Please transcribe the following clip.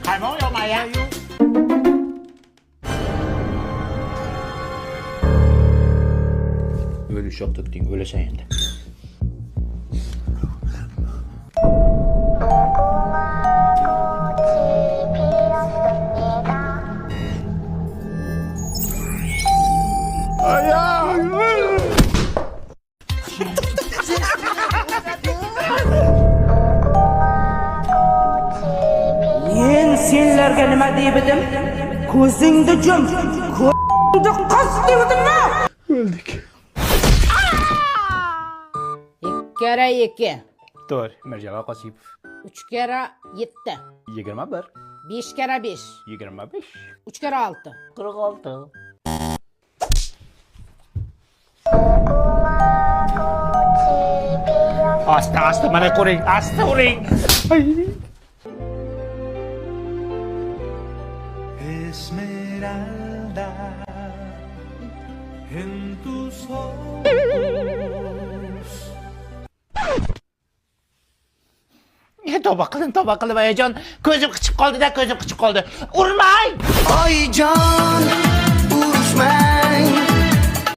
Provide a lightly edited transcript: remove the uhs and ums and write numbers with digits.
Kaymağı yapma ya. Öyle şok döktün, öyle sen yendi. Men senlarga nima deybidim? Ko'zingni jum, ko'zingni qas deybidim-mi? Öldük. 2 kere 2, Doğru, Mercaba Kasipov. 3 kere 7, 21, 5 kere 5, 25, 3 kere 6. 46. Asta, bana kuring, asta kuring. Esmeralda en tus ojos. Toba qilib ayajon. Ko'zim qichib qoldi-da, ko'zim qichib qoldi. Urmay! Ay can, uruşma.